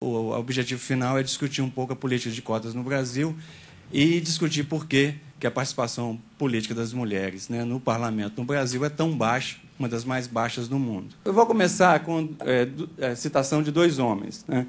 O objetivo final é discutir um pouco a política de cotas no Brasil e discutir por que a participação política das mulheres, né, no parlamento no Brasil é tão baixa, uma das mais baixas do mundo. Eu vou começar com a citação de dois homens, né?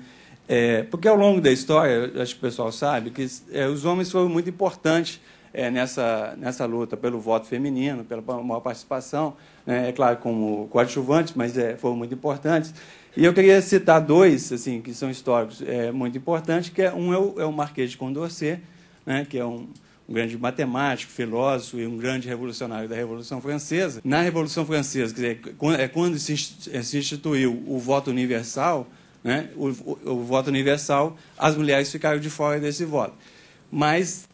Porque ao longo da história, acho que o pessoal sabe, que os homens foram muito importantes nessa luta pelo voto feminino, pela maior participação, né? É claro, como coadjuvantes, mas foram muito importantes. E eu queria citar dois, assim, que são históricos muito importantes, que um é o Marquês de Condorcet, né, que é um grande matemático, filósofo e um grande revolucionário da Revolução Francesa. Na Revolução Francesa, quer dizer, quando se instituiu o voto universal, né, o voto universal, as mulheres ficaram de fora desse voto. Mas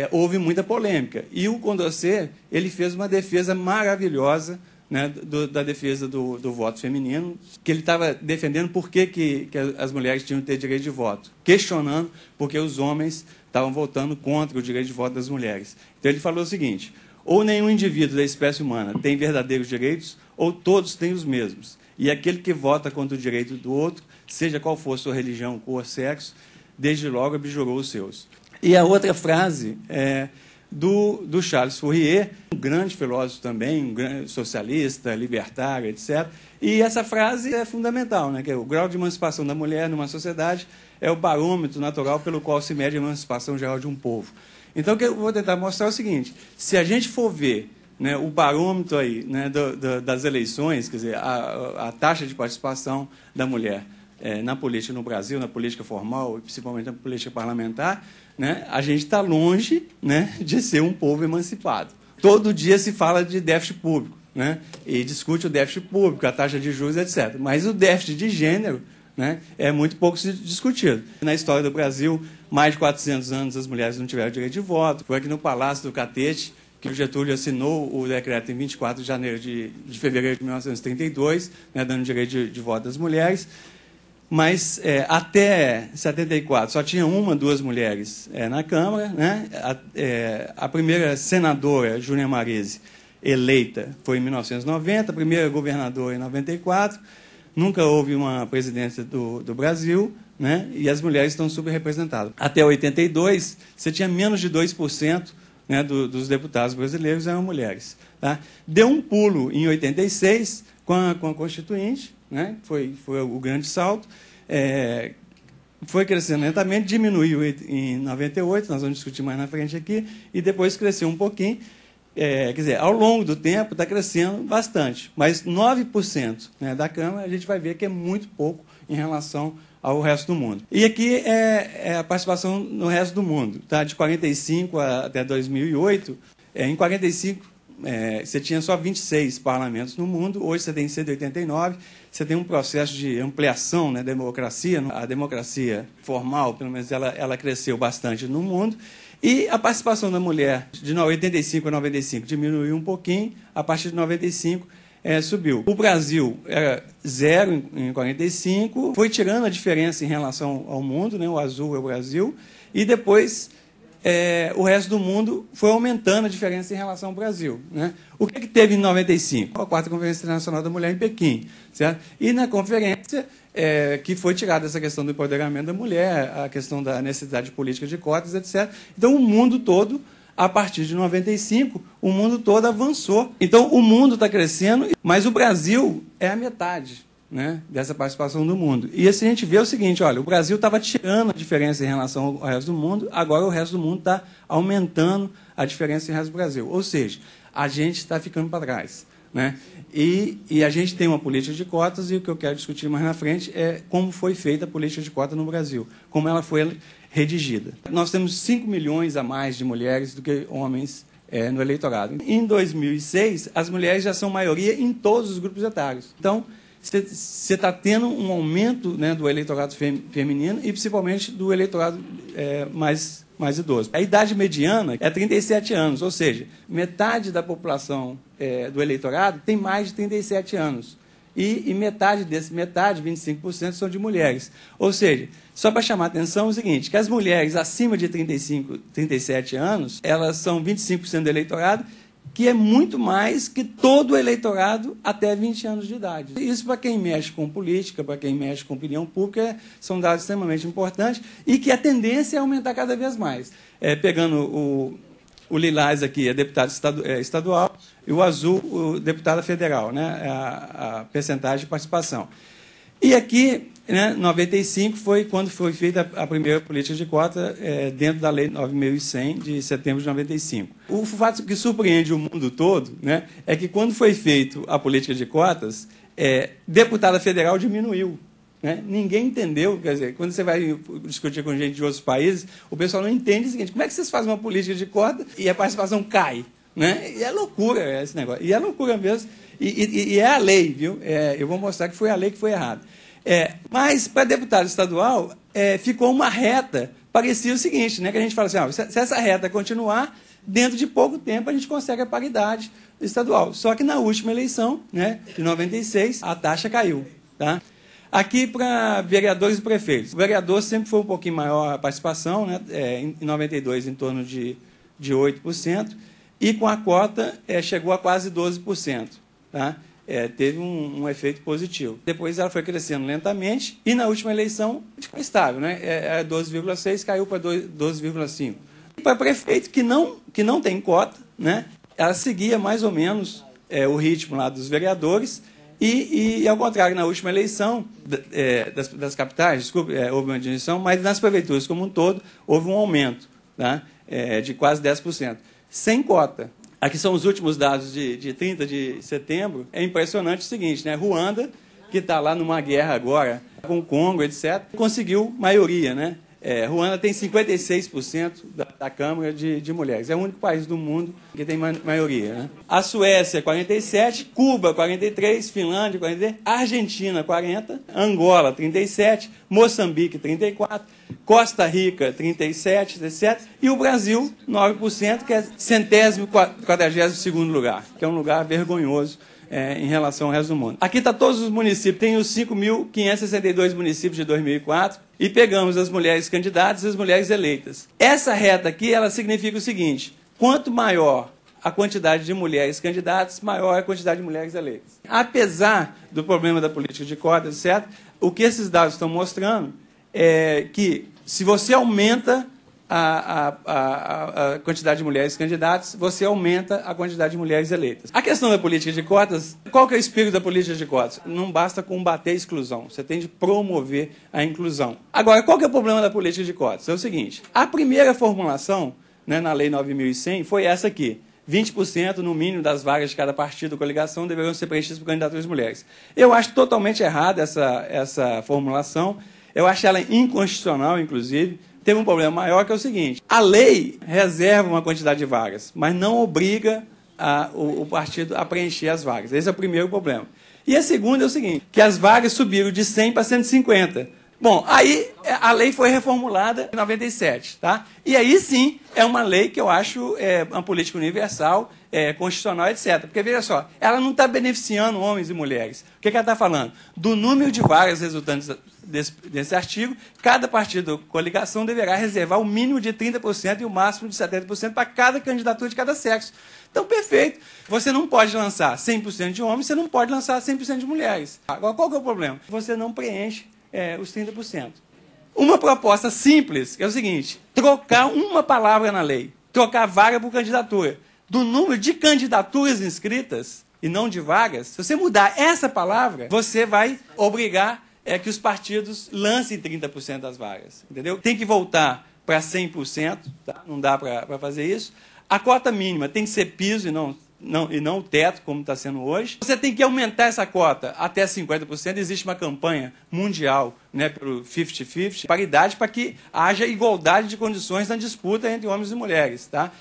houve muita polêmica. E o Condorcet, ele fez uma defesa maravilhosa, né, da defesa do voto feminino, que ele estava defendendo por que as mulheres tinham que ter direito de voto, questionando porque os homens estavam votando contra o direito de voto das mulheres. Então, ele falou o seguinte: ou nenhum indivíduo da espécie humana tem verdadeiros direitos, ou todos têm os mesmos. E aquele que vota contra o direito do outro, seja qual for sua religião, cor, sexo, desde logo abjurou os seus. E a outra frase é do Charles Fourier, um grande filósofo também, um grande socialista, libertário, etc. E essa frase é fundamental, né? Que é o grau de emancipação da mulher numa sociedade é o parâmetro natural pelo qual se mede a emancipação geral de um povo. Então, o que eu vou tentar mostrar é o seguinte: se a gente for ver, né, o parâmetro aí, né, das eleições, quer dizer, a taxa de participação da mulher na política no Brasil, na política formal e principalmente na política parlamentar, né, a gente está longe, né, de ser um povo emancipado. Todo dia se fala de déficit público, né, e discute o déficit público, a taxa de juros, etc. Mas o déficit de gênero, né, é muito pouco discutido. Na história do Brasil, mais de 400 anos as mulheres não tiveram direito de voto. Foi aqui no Palácio do Catete que o Getúlio assinou o decreto em 24 de fevereiro de 1932, né, dando direito de voto às mulheres. Mas até 74 só tinha duas mulheres na Câmara, né? A primeira senadora, Júlia Marese, eleita, foi em 1990, a primeira governadora em 94. Nunca houve uma presidência do Brasil, né? E as mulheres estão subrepresentadas. Até 82, você tinha menos de 2%, né, dos deputados brasileiros eram mulheres. Tá? Deu um pulo em 86 com a Constituinte, né? Foi o grande salto. Foi crescendo lentamente, diminuiu em 98, nós vamos discutir mais na frente aqui, e depois cresceu um pouquinho. Quer dizer, ao longo do tempo está crescendo bastante, mas 9%, né, da Câmara a gente vai ver que é muito pouco em relação ao resto do mundo. E aqui é a participação no resto do mundo. Tá? De 45 até 2008, em 45 você tinha só 26 parlamentos no mundo, hoje você tem 189, você tem um processo de ampliação, né, da democracia. A democracia formal, pelo menos, ela cresceu bastante no mundo. E a participação da mulher de 85 a 95 diminuiu um pouquinho, a partir de 95 subiu. O Brasil era 0 em 45, foi tirando a diferença em relação ao mundo, né, o azul é o Brasil, e depois o resto do mundo foi aumentando a diferença em relação ao Brasil. Né? O que teve em 95? A 4ª Conferência Internacional da Mulher em Pequim. Certo? E na conferência que foi tirada essa questão do empoderamento da mulher, a questão da necessidade política de cotas, etc. Então, o mundo todo, a partir de 95, o mundo todo avançou. Então, o mundo está crescendo, mas o Brasil é a metade, né, dessa participação do mundo. E assim a gente vê o seguinte: olha, o Brasil estava tirando a diferença em relação ao resto do mundo, agora o resto do mundo está aumentando a diferença em relação ao Brasil. Ou seja, a gente está ficando para trás. Né? E a gente tem uma política de cotas, e o que eu quero discutir mais na frente é como foi feita a política de cota no Brasil, como ela foi redigida. Nós temos 5 milhões a mais de mulheres do que homens no eleitorado. Em 2006, as mulheres já são maioria em todos os grupos etários. Então, você está tendo um aumento, né, do eleitorado feminino e principalmente do eleitorado mais idoso. A idade mediana é 37 anos, ou seja, metade da população do eleitorado tem mais de 37 anos. E metade 25%, são de mulheres. Ou seja, só para chamar a atenção é o seguinte, que as mulheres acima de 37 anos, elas são 25% do eleitorado, que é muito mais que todo o eleitorado até 20 anos de idade. Isso, para quem mexe com política, para quem mexe com opinião pública, são dados extremamente importantes e que a tendência é aumentar cada vez mais. Pegando o lilás aqui é deputado estadual e o azul, o deputado federal, né, a percentagem de participação. E aqui, né, 95 foi quando foi feita a primeira política de cota dentro da Lei 9.100, de setembro de 95. O fato que surpreende o mundo todo, né, é que quando foi feita a política de cotas, deputada federal diminuiu. Né? Ninguém entendeu, quer dizer, quando você vai discutir com gente de outros países, o pessoal não entende o seguinte: como é que vocês fazem uma política de cota e a participação cai? Né? E é loucura esse negócio. E é loucura mesmo. E é a lei, viu? Eu vou mostrar que foi a lei que foi errada. Mas, para deputado estadual, ficou uma reta. Parecia o seguinte, né, que a gente fala assim: se essa reta continuar, dentro de pouco tempo a gente consegue a paridade estadual. Só que na última eleição, né, de 96, a taxa caiu. Tá? Aqui, para vereadores e prefeitos. O vereador sempre foi um pouquinho maior a participação, né, em 92, em torno de 8%, e com a cota chegou a quase 12%. Tá? Teve um efeito positivo. Depois ela foi crescendo lentamente e na última eleição ficou estável, né? 12,6%, caiu para 12,5%. Para prefeito que não tem cota, né, ela seguia mais ou menos o ritmo lá dos vereadores e ao contrário, na última eleição das capitais, desculpe, houve uma diminuição, mas nas prefeituras como um todo houve um aumento, tá? De quase 10%, sem cota. Aqui são os últimos dados de 30 de setembro. É impressionante o seguinte, né? Ruanda, que está lá numa guerra agora com o Congo, etc., conseguiu maioria, né? Ruanda tem 56% da Câmara de mulheres. É o único país do mundo que tem maioria. Né? A Suécia, 47%, Cuba, 43%, Finlândia, 43%, Argentina, 40%, Angola, 37%, Moçambique, 34%, Costa Rica, 37%, etc. E o Brasil, 9%, que é 142º lugar, que é um lugar vergonhoso em relação ao resto do mundo. Aqui está todos os municípios, tem os 5.562 municípios de 2004, e pegamos as mulheres candidatas e as mulheres eleitas. Essa reta aqui, ela significa o seguinte: quanto maior a quantidade de mulheres candidatas, maior a quantidade de mulheres eleitas. Apesar do problema da política de cotas, etc., o que esses dados estão mostrando é que, se você aumenta a quantidade de mulheres candidatas, você aumenta a quantidade de mulheres eleitas. A questão da política de cotas, qual que é o espírito da política de cotas? Não basta combater a exclusão, você tem de promover a inclusão. Agora, qual que é o problema da política de cotas? É o seguinte: a primeira formulação, né, na Lei 9.100 foi essa aqui: 20% no mínimo das vagas de cada partido ou coligação deveriam ser preenchidas por candidaturas de mulheres. Eu acho totalmente errada essa formulação, eu acho ela inconstitucional, inclusive. Teve um problema maior, que é o seguinte: a lei reserva uma quantidade de vagas, mas não obriga o partido a preencher as vagas. Esse é o primeiro problema. E a segunda é o seguinte: que as vagas subiram de 100 para 150. Bom, aí a lei foi reformulada em 97, tá? E aí sim é uma lei que eu acho uma política universal, constitucional, etc. Porque, veja só, ela não está beneficiando homens e mulheres. O que ela está falando? Do número de vagas resultantes desse artigo, cada partido coligação deverá reservar o mínimo de 30% e o máximo de 70% para cada candidatura de cada sexo. Então, perfeito. Você não pode lançar 100% de homens, você não pode lançar 100% de mulheres. Agora, qual que é o problema? Você não preenche os 30%. Uma proposta simples, que é o seguinte: trocar uma palavra na lei, trocar vaga por candidatura. Do número de candidaturas inscritas e não de vagas, se você mudar essa palavra, você vai obrigar que os partidos lancem 30% das vagas. Entendeu? Tem que voltar para 100%, tá? Não dá para fazer isso. A cota mínima tem que ser piso e não o teto, como está sendo hoje. Você tem que aumentar essa cota até 50%. Existe uma campanha mundial, né, pelo 50-50, paridade, para que haja igualdade de condições na disputa entre homens e mulheres. Tá?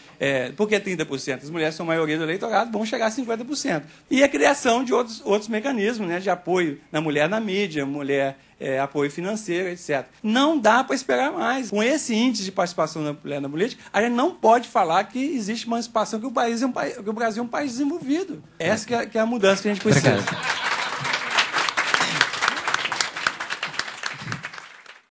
Por que 30%? As mulheres são a maioria do eleitorado, vão chegar a 50%. E a criação de outros mecanismos, né, de apoio na mulher na mídia, mulher apoio financeiro, etc. Não dá para esperar mais. Com esse índice de participação da mulher na política, a gente não pode falar que existe emancipação, que o Brasil é um país desenvolvido. Essa que é a mudança que a gente precisa. Obrigado.